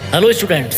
Hello students,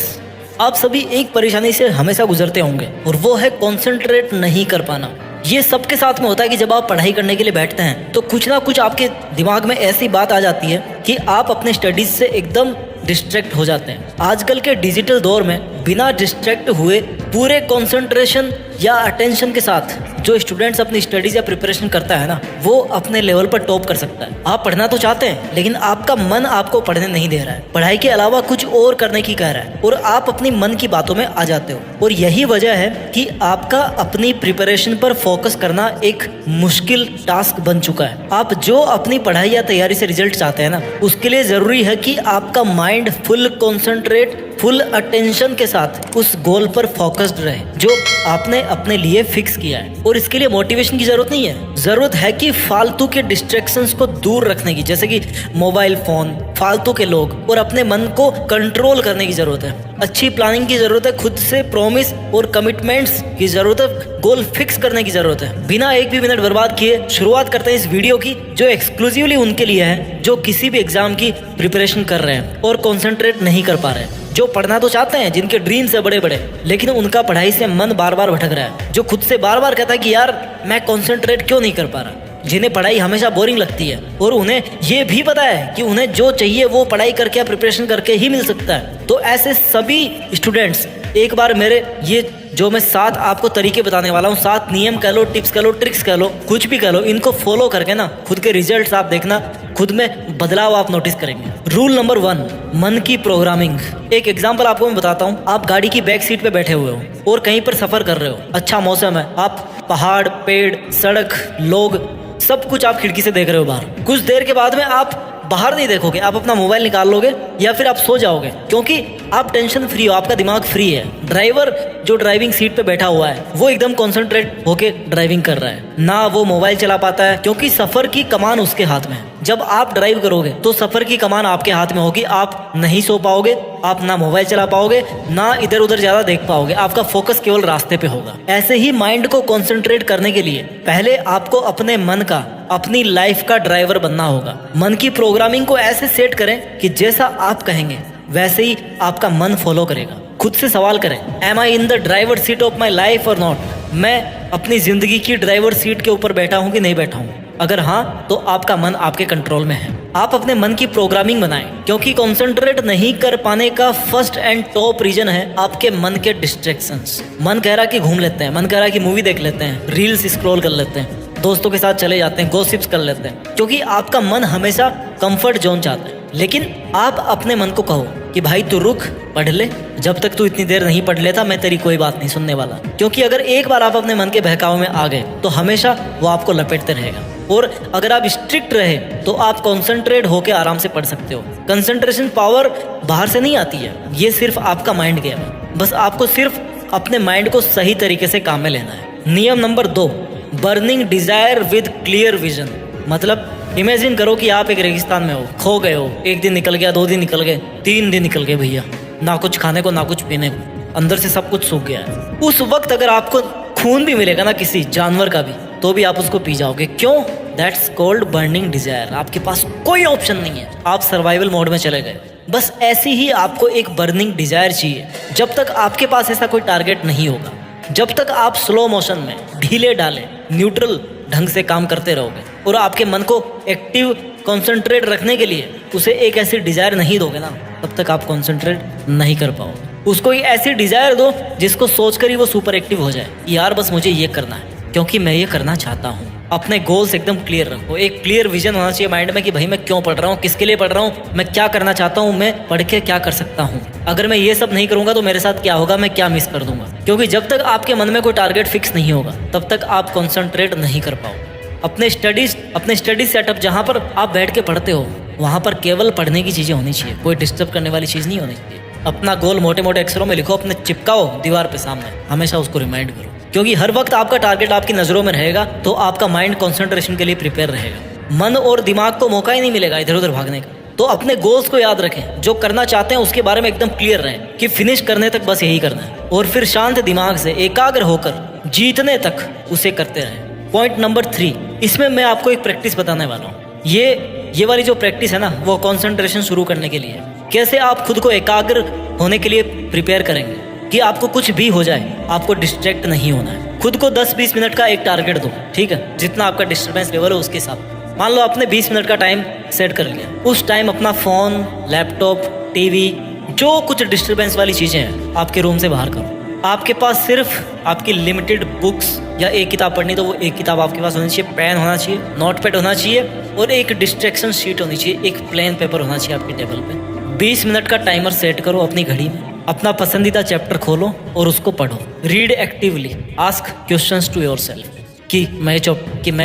आप सभी एक परेशानी से हमेशा गुजरते होंगे और वो है कंसंट्रेट नहीं कर पाना। ये सबके साथ में होता है कि जब आप पढ़ाई करने के लिए बैठते हैं तो कुछ ना कुछ आपके दिमाग में ऐसी बात आ जाती है कि आप अपने स्टडीज से एकदम डिस्ट्रैक्ट हो जाते हैं। आजकल के डिजिटल दौर में बिना डिस्ट्रैक्ट हुए पूरे कंसंट्रेशन या अटेंशन के साथ जो स्टूडेंट्स अपनी स्टडीज या प्रिपरेशन करता है ना, वो अपने लेवल पर टॉप कर सकता है। आप पढ़ना तो चाहते हैं लेकिन आपका मन आपको पढ़ने नहीं दे रहा है, पढ़ाई के अलावा कुछ और करने की कह रहा है और आप अपनी मन की बातों में आ जाते हो। और यही वजह है कि आपका अपनी प्रिपरेशन पर फोकस करना एक मुश्किल टास्क बन चुका है। आप जो अपनी पढ़ाई या तैयारी से रिजल्ट चाहते हैं ना, उसके लिए जरूरी है कि आपका mind full concentrate, full attention के साथ उस गोल पर फोकस्ड रहे जो आपने अपने लिए फिक्स किया है। और इसके लिए मोटिवेशन की जरूरत नहीं है, जरूरत है कि फालतू के डिस्ट्रैक्शंस को दूर रखने की, जैसे कि मोबाइल फोन, फालतू के लोग, और अपने मन को कंट्रोल करने की जरूरत है। अच्छी प्लानिंग की जरूरत है, खुद से प्रॉमिस और कमिटमेंट्स की जरूरत है, गोल फिक्स करने की जरूरत है। बिना एक भी मिनट बर्बाद किए शुरुआत करते हैं इस वीडियो की, जो एक्सक्लूसिवली उनके लिए है जो किसी भी एग्जाम की प्रिपरेशन कर रहे हैं और कॉन्सेंट्रेट नहीं कर पा रहे हैं, जो पढ़ना तो चाहते हैं, जिनके ड्रीम्स है बड़े बड़े, लेकिन उनका पढ़ाई से मन बार बार भटक रहा है, जो खुद से बार बार कहता है कि यार मैं कॉन्सेंट्रेट क्यों नहीं कर पा रहा, जिन्हें पढ़ाई हमेशा बोरिंग लगती है और उन्हें ये भी पता है कि उन्हें जो चाहिए वो पढ़ाई करके या प्रिपरेशन करके ही मिल सकता है। तो ऐसे सभी स्टूडेंट्स एक बार मेरे ये जो मैं 7 आपको तरीके बताने वाला हूँ, 7 नियम कह लो, टिप्स कह लो, ट्रिक्स कह लो, कुछ भी कह लो, इनको फॉलो करके ना खुद के रिजल्ट्स आप देखना, खुद में बदलाव आप नोटिस करेंगे। रूल नंबर 1, मन की प्रोग्रामिंग। एक एग्जांपल आपको मैं बताता हूँ। आप गाड़ी की बैक सीट पे बैठे हुए हो और कहीं पर सफर कर रहे हो, अच्छा मौसम है, आप पहाड़, पेड़, सड़क, लोग, सब कुछ आप खिड़की से देख रहे हो बाहर। कुछ देर के बाद में आप बाहर नहीं देखोगे, आप अपना मोबाइल निकाल लोगे या फिर आप सो जाओगे, क्योंकि आप टेंशन फ्री हो, आपका दिमाग फ्री है। ड्राइवर जो ड्राइविंग सीट पे बैठा हुआ है वो एकदम कॉन्सेंट्रेट होके ड्राइविंग कर रहा है, ना वो मोबाइल चला पाता है, क्योंकि सफर की कमान उसके हाथ में है। जब आप ड्राइव करोगे तो सफर की कमान आपके हाथ में होगी, आप नहीं सो पाओगे, आप ना मोबाइल चला पाओगे, ना इधर उधर ज्यादा देख पाओगे, आपका फोकस केवल रास्ते पे होगा। ऐसे ही माइंड को कॉन्सेंट्रेट करने के लिए पहले आपको अपने मन का, अपनी लाइफ का ड्राइवर बनना होगा। मन की प्रोग्रामिंग को ऐसे सेट करें कि जैसा आप कहेंगे वैसे ही आपका मन फॉलो करेगा। खुद से सवाल करें, am I in the driver seat of my life or not? मैं अपनी जिंदगी की ड्राइवर सीट के ऊपर बैठा हूँ कि नहीं बैठा हूँ? अगर हाँ, तो आपका मन आपके कंट्रोल में है। आप अपने मन की प्रोग्रामिंग बनाएं, क्योंकि कंसंट्रेट नहीं कर पाने का फर्स्ट एंड टॉप रीजन है आपके मन के डिस्ट्रैक्शंस। मन कह रहा कि घूम लेते हैं, मन कह रहा कि मूवी देख लेते हैं, रील्स स्क्रॉल कर लेते हैं, दोस्तों के साथ चले जाते हैं, गॉसिप्स कर लेते हैं, क्योंकि आपका मन हमेशा कंफर्ट जोन चाहता है। लेकिन आप अपने मन को कहो कि भाई तू रुक, पढ़ ले, जब तक तू इतनी देर नहीं पढ़ लेता मैं तेरी कोई बात नहीं सुनने वाला। क्योंकि अगर एक बार आप अपने मन के बहकाव में आ गए तो हमेशा वो आपको लपेटते रहेगा। और अगर आप स्ट्रिक्ट रहे तो आप कॉन्सेंट्रेट होकर आराम से पढ़ सकते हो। कंसंट्रेशन पावर बाहर से नहीं आती है, ये सिर्फ आपका माइंड गेम है। बस आपको सिर्फ अपने माइंड को सही तरीके से काम में लेना है। नियम number 2, burning desire with clear vision. मतलब इमेजिन करो कि आप एक रेगिस्तान में हो, खो गए हो, 1 दिन निकल गया, 2 दिन निकल गए, 3 दिन निकल गए भैया, ना कुछ खाने को ना कुछ पीने को, अंदर से सब कुछ सूख गया है। उस वक्त अगर आपको खून भी मिलेगा ना किसी जानवर का भी, तो भी आप उसको पी जाओगे। क्यों? That's called burning desire. आपके पास कोई ऑप्शन नहीं है, आप सर्वाइवल मोड में चले गए। बस ऐसी ही आपको एक बर्निंग डिजायर चाहिए। जब तक आपके पास ऐसा कोई टारगेट नहीं होगा, जब तक आप स्लो मोशन में, ढीले डाले, न्यूट्रल ढंग से काम करते रहोगे और आपके मन को एक्टिव कंसंट्रेट रखने के लिए उसे एक ऐसी डिजायर नहीं दोगे ना, तब तक आप कंसंट्रेट नहीं कर पाओगे। उसको एक ऐसी डिजायर दो जिसको सोचकर ही वो सुपर एक्टिव हो जाए, यार बस मुझे ये करना है क्योंकि मैं ये करना चाहता हूँ। अपने गोल्स एकदम क्लियर रखो, एक क्लियर विजन होना चाहिए माइंड में कि भाई मैं क्यों पढ़ रहा हूँ, किसके लिए पढ़ रहा हूँ, मैं क्या करना चाहता हूँ, मैं पढ़ के क्या कर सकता हूँ, अगर मैं ये सब नहीं करूँगा तो मेरे साथ क्या होगा, मैं क्या मिस कर दूंगा। क्योंकि जब तक आपके मन में कोई टारगेट फिक्स नहीं होगा तब तक आप कॉन्सेंट्रेट नहीं कर पाओगे। अपने स्टडीज सेटअप जहाँ पर आप बैठ के पढ़ते हो वहाँ पर केवल पढ़ने की चीज़ें होनी चाहिए, कोई डिस्टर्ब करने वाली चीज़ नहीं होनी चाहिए। अपना गोल मोटे मोटे अक्षरों में लिखो, अपने चिपकाओ दीवार पे सामने, हमेशा उसको रिमाइंड करो, क्योंकि हर वक्त आपका टारगेट आपकी नज़रों में रहेगा तो आपका माइंड कंसंट्रेशन के लिए प्रिपेयर रहेगा। मन और दिमाग को मौका ही नहीं मिलेगा इधर उधर भागने का। तो अपने गोल्स को याद रखें, जो करना चाहते हैं उसके बारे में एकदम क्लियर रहें कि फिनिश करने तक बस यही करना है, और फिर शांत दिमाग से एकाग्र होकर जीतने तक उसे करते रहें। पॉइंट नंबर 3, इसमें मैं आपको एक प्रैक्टिस बताने वाला हूँ। ये वाली जो प्रैक्टिस है ना, वो कंसंट्रेशन शुरू करने के लिए। कैसे आप खुद को एकाग्र होने के लिए प्रिपेयर करेंगे कि आपको कुछ भी हो जाए, आपको डिस्ट्रैक्ट नहीं होना है। खुद को 10-20 मिनट का एक टारगेट दो, ठीक है, जितना आपका डिस्टर्बेंस लेवल है उसके हिसाब। मान लो आपने 20 मिनट का टाइम सेट कर लिया, उस टाइम अपना फ़ोन, लैपटॉप, टीवी, जो कुछ डिस्टर्बेंस वाली चीज़ें हैं आपके रूम से बाहर करो। आपके पास सिर्फ आपकी लिमिटेड बुक्स या एक किताब पढ़नी तो वो एक किताब आपके पास होनी चाहिए, पेन होना चाहिए, नोटपैड होना चाहिए और एक डिस्ट्रैक्शन शीट होनी चाहिए, एक प्लेन पेपर होना चाहिए आपकी टेबल पे। 20 मिनट का टाइमर सेट करो अपनी घड़ी में, अपना पसंदीदा चैप्टर खोलो और उसको पढ़ो। Read actively, ask questions to yourself कि मैं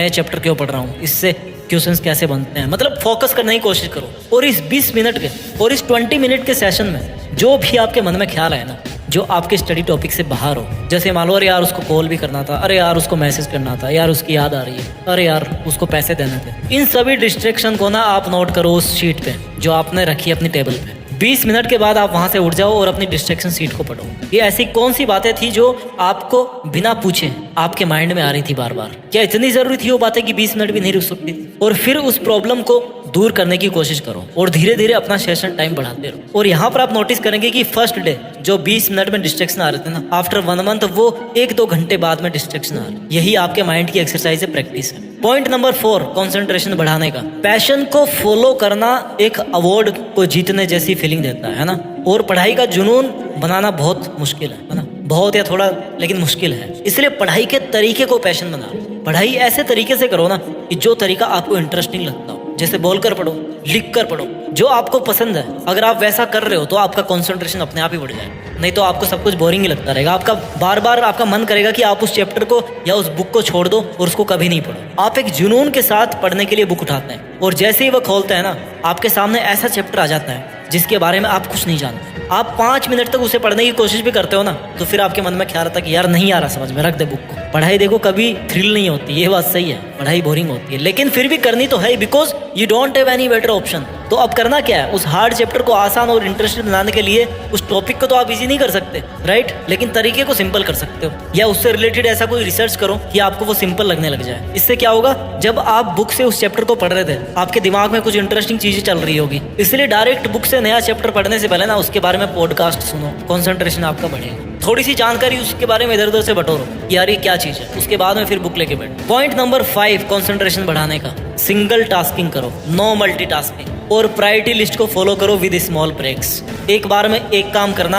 ये चैप्टर क्यों पढ़ रहा हूँ, इससे क्वेश्चंस कैसे बनते हैं, मतलब फोकस करने की कोशिश करो। और इस 20 मिनट के और इस 20 मिनट के सेशन में जो भी आपके मन में ख्याल है ना, जो आपके स्टडी टॉपिक से बाहर हो, जैसे मान लो अरे यार उसको कॉल भी करना था, अरे यार उसको मैसेज करना था, यार उसकी याद आ रही है, अरे यार उसको पैसे देने थे, इन सभी डिस्ट्रैक्शन को ना आप नोट करो उस शीट पे जो आपने रखी है अपनी टेबल पे। 20 मिनट के बाद आप वहाँ से उठ जाओ और अपनी डिस्ट्रैक्शन शीट को पढ़ो। ये ऐसी कौन सी बातें थी जो आपको बिना पूछे आपके माइंड में आ रही थी बार बार? क्या इतनी ज़रूरी थी वो बातें कि 20 मिनट भी नहीं रुक सकती? और फिर उस प्रॉब्लम को दूर करने की कोशिश करो और धीरे धीरे अपना सेशन टाइम बढ़ाते रहो। और यहाँ पर आप नोटिस करेंगे कि फर्स्ट डे जो 20 मिनट में डिस्ट्रैक्शन आ रहे थे ना, आफ्टर 1 मंथ वो 1-2 घंटे बाद में डिस्ट्रैक्शन आ रहे। यही आपके माइंड की एक्सरसाइज है, प्रैक्टिस है। पॉइंट नंबर 4, कंसंट्रेशन बढ़ाने का। पैशन को फॉलो करना एक अवार्ड को जीतने जैसी फीलिंग देता है ना, और पढ़ाई का जुनून बनाना बहुत मुश्किल है ना, बहुत या थोड़ा लेकिन मुश्किल है। इसलिए पढ़ाई के तरीके को पैशन बना लो। पढ़ाई ऐसे तरीके से करो ना कि जो तरीका आपको इंटरेस्टिंग लगता हो, जैसे बोलकर पढ़ो, लिख कर पढ़ो, जो आपको पसंद है। अगर आप वैसा कर रहे हो तो आपका कंसंट्रेशन अपने आप ही बढ़ जाएगा, नहीं तो आपको सब कुछ बोरिंग ही लगता रहेगा। आपका बार बार आपका मन करेगा कि आप उस चैप्टर को या उस बुक को छोड़ दो और उसको कभी नहीं पढ़ो। आप एक जुनून के साथ पढ़ने के लिए बुक उठाते हैं और जैसे ही वो खोलते हैं ना, आपके सामने ऐसा चैप्टर आ जाता है जिसके बारे में आप कुछ नहीं जानते। आप 5 मिनट तक उसे पढ़ने की कोशिश भी करते हो ना, तो फिर आपके मन में ख्याल आता है कि यार नहीं आ रहा समझ में, रख दे बुक को। पढ़ाई देखो कभी थ्रिल नहीं होती, ये बात सही है, पढ़ाई बोरिंग होती है, लेकिन फिर भी करनी तो है, because you don't have any better option. तो अब करना क्या है? उस हार्ड चैप्टर को आसान और इंटरेस्टिंग बनाने के लिए उस टॉपिक को तो आप इजी नहीं कर सकते, राइट, लेकिन तरीके को सिंपल कर सकते हो, या उससे रिलेटेड ऐसा कोई रिसर्च करो कि आपको वो सिंपल लगने लग जाए। इससे क्या होगा, जब आप बुक से उस चैप्टर को पढ़ रहे थे, आपके दिमाग में कुछ इंटरेस्टिंग चीजें चल रही होगी। इसलिए डायरेक्ट बुक से नया चैप्टर पढ़ने से पहले ना उसके बारे में पॉडकास्ट सुनो, कंसंट्रेशन आपका बढ़ेगा। थोड़ी सी जानकारी उसके बारे में इधर उधर से बटोरो, यार ये क्या चीज़ है, उसके बाद में फिर बुक लेके बैठो। पॉइंट नंबर 5, कंसंट्रेशन बढ़ाने का। सिंगल टास्किंग करो, नो मल्टीटास्किंग, और प्रायोरिटी लिस्ट को फॉलो करो विद स्मॉल ब्रेक्स। एक बार में एक काम करना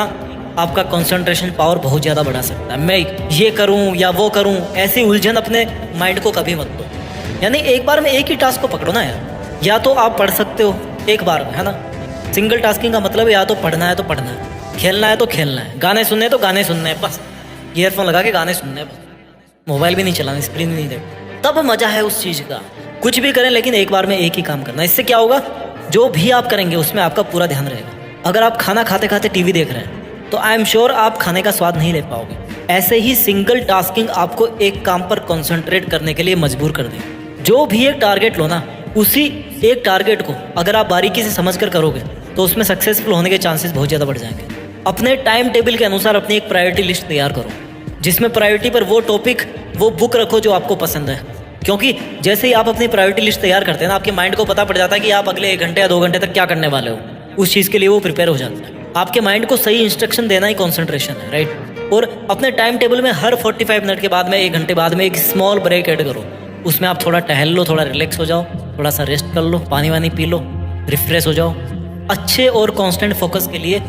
आपका कंसंट्रेशन पावर बहुत ज़्यादा बढ़ा सकता है। मैं ये करूँ या वो करूँ, ऐसी उलझन अपने माइंड को कभी मत दो। यानी एक बार में एक ही टास्क को पकड़ो ना यार। या तो आप पढ़ सकते हो एक बार में, है ना। सिंगल टास्किंग का मतलब या तो पढ़ना है तो पढ़ना है, खेलना है तो खेलना है, गाने सुनने हैं तो गाने सुनने हैं, बस ईयरफोन लगा के गाने सुनने हैं, बस मोबाइल भी नहीं चलाना, स्क्रीन भी नहीं देखना, तब मज़ा है उस चीज़ का। कुछ भी करें लेकिन एक बार में एक ही काम करना। इससे क्या होगा, जो भी आप करेंगे उसमें आपका पूरा ध्यान रहेगा। अगर आप खाना खाते खाते टीवी देख रहे हैं तो आई एम श्योर आप खाने का स्वाद नहीं ले पाओगे। ऐसे ही सिंगल टास्किंग आपको एक काम पर कॉन्सेंट्रेट करने के लिए मजबूर कर देगी। जो भी एक टारगेट लो ना, उसी एक टारगेट को अगर आप बारीकी से समझ कर करोगे तो उसमें सक्सेसफुल होने के चांसेस बहुत ज़्यादा बढ़ जाएंगे। अपने टाइम टेबल के अनुसार अपनी एक प्रायोरिटी लिस्ट तैयार करो, जिसमें प्रायोरिटी पर वो टॉपिक, वो बुक रखो जो आपको पसंद है। क्योंकि जैसे ही आप अपनी प्रायोरिटी लिस्ट तैयार करते हैं ना, आपके माइंड को पता पड़ जाता है कि आप अगले 1 घंटे या 2 घंटे तक क्या करने वाले हो। उस चीज़ के लिए वो प्रिपेयर हो जाता है। आपके माइंड को सही इंस्ट्रक्शन देना ही कॉन्सेंट्रेशन है, राइट। और अपने टाइम टेबल में हर 45 मिनट के बाद में, 1 घंटे बाद में एक स्मॉल ब्रेक ऐड करो। उसमें आप थोड़ा टहल लो, थोड़ा रिलैक्स हो जाओ, थोड़ा सा रेस्ट कर लो, पानी वानी पी लो, रिफ्रेश हो जाओ। अच्छे और कांस्टेंट फोकस के लिए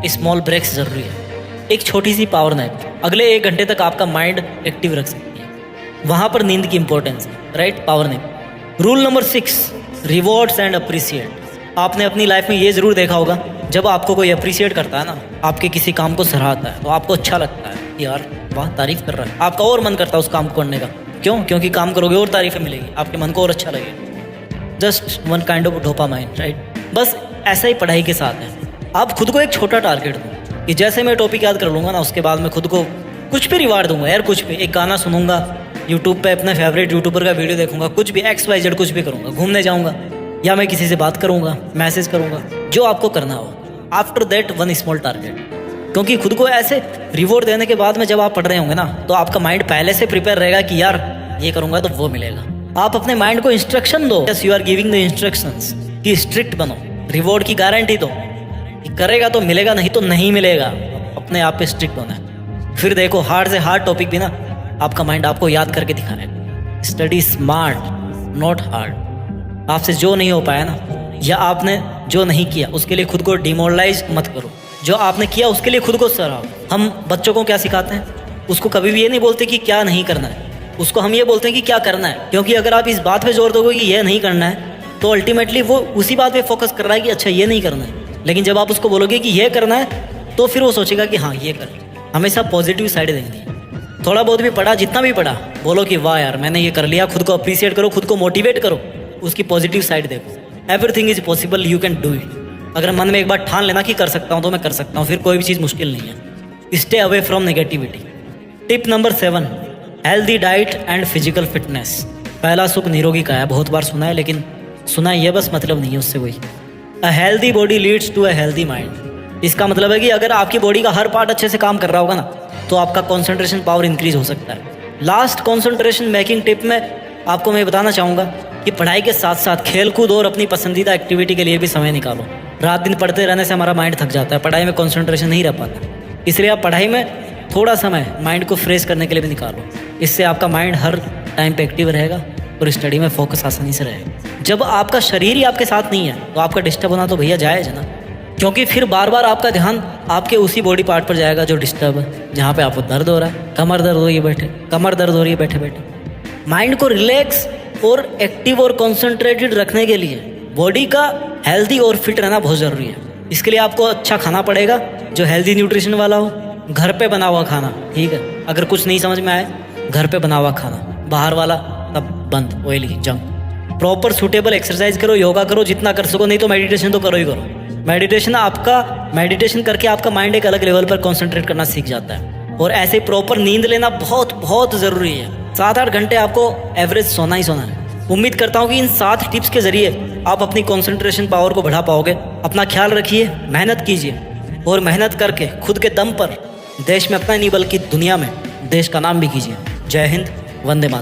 स्मॉल ब्रेक्स ज़रूरी है। एक छोटी सी पावर नैप अगले 1 घंटे तक आपका माइंड एक्टिव रख सकती है। वहाँ पर नींद की इंपॉर्टेंस है, right, power nap. Rule number 6, rewards and appreciate. आपने अपनी लाइफ में ये ज़रूर देखा होगा, जब आपको कोई अप्रिसिएट करता है ना, आपके किसी काम को सराहता है, तो आपको अच्छा लगता है, यार वाह तारीफ़ कर रहा है, आपका और मन करता है उस काम को करने का। क्यों? क्योंकि काम करोगे और तारीफ़ें मिलेगी, आपके मन को और अच्छा लगेगा। Just one kind of dopamine, right. बस ऐसा ही पढ़ाई के साथ है। आप खुद को एक छोटा टारगेट दो कि जैसे मैं टॉपिक याद कर लूँगा ना, उसके बाद मैं खुद को कुछ भी रिवार्ड दूंगा यार, कुछ भी। एक गाना सुनूंगा, यूट्यूब पे अपने फेवरेट यूट्यूबर का वीडियो देखूंगा, कुछ भी XYZ कुछ भी करूँगा, घूमने जाऊँगा, या मैं किसी से बात करूँगा, मैसेज करूँगा, जो आपको करना हो। After that one small target. क्योंकि खुद को ऐसे रिवॉर्ड देने के बाद में जब आप पढ़ रहे होंगे ना, तो आपका माइंड पहले से प्रिपेयर रहेगा कि यार ये करूँगा तो वो मिलेगा। आप अपने माइंड को इंस्ट्रक्शन दो, yes you are giving the instructions कि स्ट्रिक्ट बनो, रिवॉर्ड की गारंटी दो कि करेगा तो मिलेगा, नहीं तो नहीं मिलेगा। अपने आप पे स्ट्रिक्ट होना है। फिर देखो हार्ड से हार्ड टॉपिक भी ना आपका माइंड आपको याद करके दिखाएगा। Study smart not hard. आपसे जो नहीं हो पाया ना, या आपने जो नहीं किया उसके लिए खुद को डिमोरलाइज मत करो, जो आपने किया उसके लिए खुद को सराहो। हम बच्चों को क्या सिखाते हैं, उसको कभी भी ये नहीं बोलते कि क्या नहीं करना है, उसको हम ये बोलते हैं कि क्या करना है। क्योंकि अगर आप इस बात पे जोर दोगे कि यह नहीं करना है, तो अल्टीमेटली वो उसी बात पे फोकस कर रहा है कि अच्छा ये नहीं करना है। लेकिन जब आप उसको बोलोगे कि ये करना है, तो फिर वो सोचेगा कि हाँ ये कर। हमेशा पॉजिटिव साइड देंगे। थोड़ा बहुत भी पढ़ा, जितना भी पढ़ा, बोलो कि वाह यार मैंने ये कर लिया। खुद को अप्रिशिएट करो, खुद को मोटिवेट करो, उसकी पॉजिटिव साइड देखो। Everything is possible, you can do it. अगर मन में एक बार ठान लेना कि कर सकता हूँ तो मैं कर सकता हूँ, फिर कोई भी चीज़ मुश्किल नहीं है। Stay away from negativity. Tip number 7, healthy diet and physical fitness. पहला सुख निरोगी का है, बहुत बार सुना है, लेकिन सुना ये बस मतलब नहीं है उससे कोई। A healthy body leads to a healthy mind. इसका मतलब है कि अगर आपकी बॉडी का हर पार्ट अच्छे से काम कर रहा होगा ना, तो आपका कंसंट्रेशन पावर इंक्रीज हो सकता है। लास्ट कंसंट्रेशन मेकिंग टिप में आपको मैं बताना चाहूँगा कि पढ़ाई के साथ साथ खेल कूद और अपनी पसंदीदा एक्टिविटी के लिए भी समय निकालो। रात दिन पढ़ते रहने से हमारा माइंड थक जाता है, पढ़ाई में कंसंट्रेशन नहीं रह पाता। इसलिए आप पढ़ाई में थोड़ा समय माइंड को फ्रेश करने के लिए भी निकालो। इससे आपका माइंड हर टाइम पे एक्टिव रहेगा और स्टडी में फोकस आसानी से रहेगा। जब आपका शरीर ही आपके साथ नहीं है, तो आपका डिस्टर्ब होना तो भैया जायज़ है ना, क्योंकि फिर बार बार आपका ध्यान आपके उसी बॉडी पार्ट पर जाएगा जो डिस्टर्ब है, जहाँ पे आपको दर्द हो रहा है। कमर दर्द हो रही है बैठे, कमर दर्द हो रही है बैठे बैठे। माइंड को रिलैक्स और एक्टिव और कॉन्सेंट्रेटेड रखने के लिए बॉडी का हेल्दी और फिट रहना बहुत ज़रूरी है। इसके लिए आपको अच्छा खाना पड़ेगा जो हेल्दी न्यूट्रिशन वाला हो, घर पे बना हुआ खाना, ठीक है। अगर कुछ नहीं समझ में आए, घर पे बना हुआ खाना, बाहर वाला तब बंद, oily junk. Proper suitable exercise करो, योगा करो जितना कर सको, नहीं तो मेडिटेशन तो करो ही करो। मेडिटेशन करके आपका माइंड एक अलग लेवल पर कॉन्सेंट्रेट करना सीख जाता है। और ऐसे प्रॉपर नींद लेना बहुत बहुत ज़रूरी है। 7-8 घंटे आपको एवरेज सोना ही सोना है। उम्मीद करता हूँ कि इन 7 टिप्स के जरिए आप अपनी कंसंट्रेशन पावर को बढ़ा पाओगे। अपना ख्याल रखिए, मेहनत कीजिए और मेहनत करके खुद के दम पर देश में अपना नहीं बल्कि दुनिया में देश का नाम भी कीजिए। जय हिंद, वंदे मातरम।